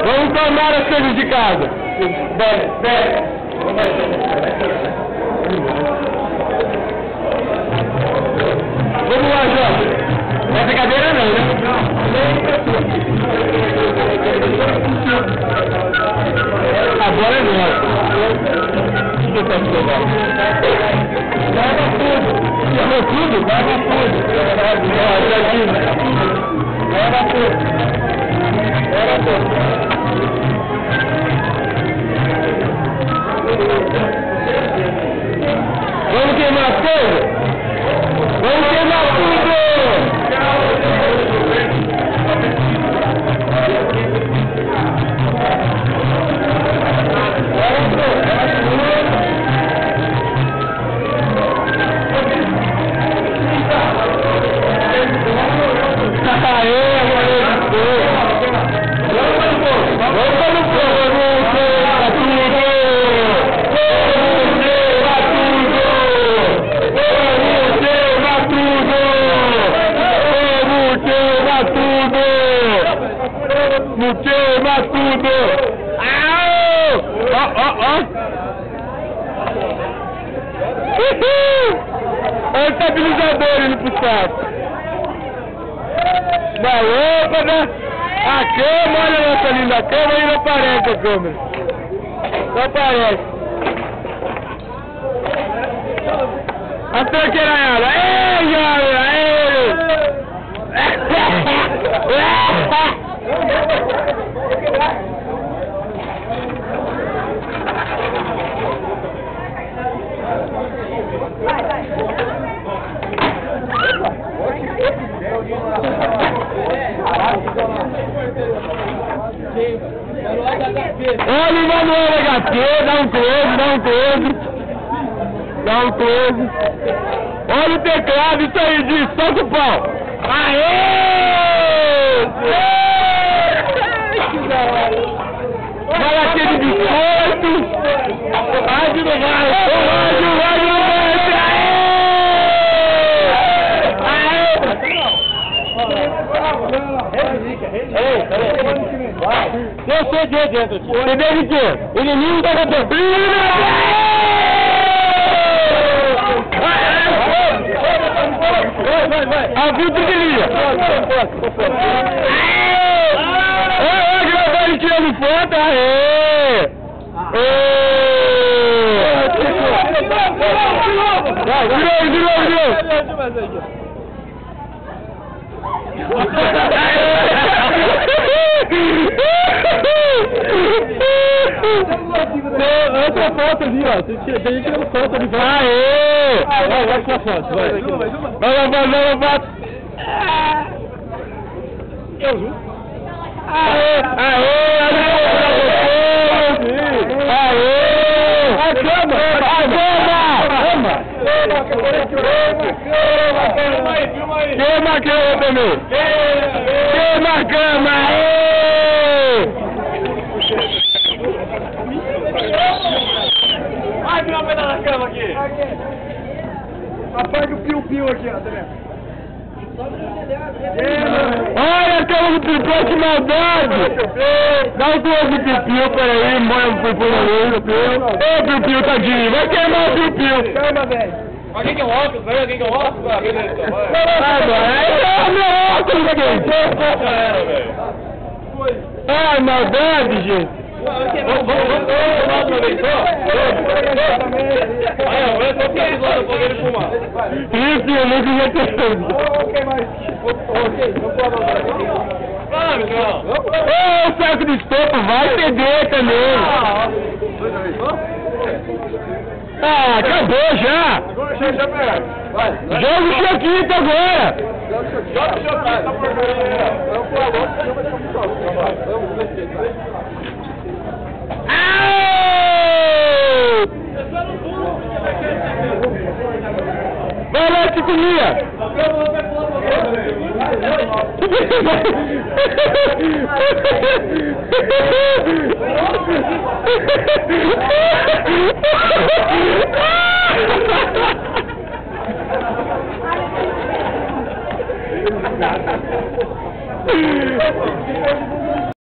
Vamos tomar as coisas de casa. Vamos lá, Jorge. Não é brincadeira não, né? A bola é nossa. O que você está Leva tudo. Leva tudo? Leva tudo. Leva tudo. Leva tudo. Vamos queimar as coisas? Vamos queimar tudo! Não queima tudo! Olha o estabilizador indo pro saco! Na lâmpada! A cama, olha nossa linda cama e não aparece a câmera! Não aparece! A tranqueiraiada! Ei, galera! Ei! Olha o Manuel HP, dá um close. Olha o teclado, isso aí, diz, solta o pau. Aê! Vai aquele biscoito. Rádio no rádio. Eu sei de dentro. Você deve ter. Inimigo da cabeça. Vai. Aviso de linha. Olha, gravando tirando foto. Aê! Virou. Outra foto ali, ó. Tem gente tirando foto ali. Aê! Vai com a foto, vai. Vai, foto. Eu vi. Aê! A cama! Queima a cama também! Queima a cama! Vai virar um pedaço da cama aqui! Apaga o piu-piu aqui, ó, tá vendo? Olha a cama do piu-piu, que maldade! Dá um close do piu-piu, peraí, molha o piu-piu no piu-piu. Ô, piu-piu, tadinho, vai queimar o piu-piu! Calma, velho! Alguém quer um óculos? Vai, alguém quer um óculos? Vai, beleza, então, vai. É meu óculos aqui! Já era, velho. Ai, maldade, gente! Vamos uma vez só? Aí, ó, vai só ficar lá pra poder fumar. Isso, eu nunca ia ter. Ok, mas... Ok, não pode andar aqui. Vai, Miguel. Ô, o saco de estopa vai ceder também! Ah, acabou já! Agora já pega. Vai. Joga o choquito agora! Joga o choquito, tá porcaria. Vamos pro alô, que não vai ficar muito alto. Vamos, vai lá, Ticulinha!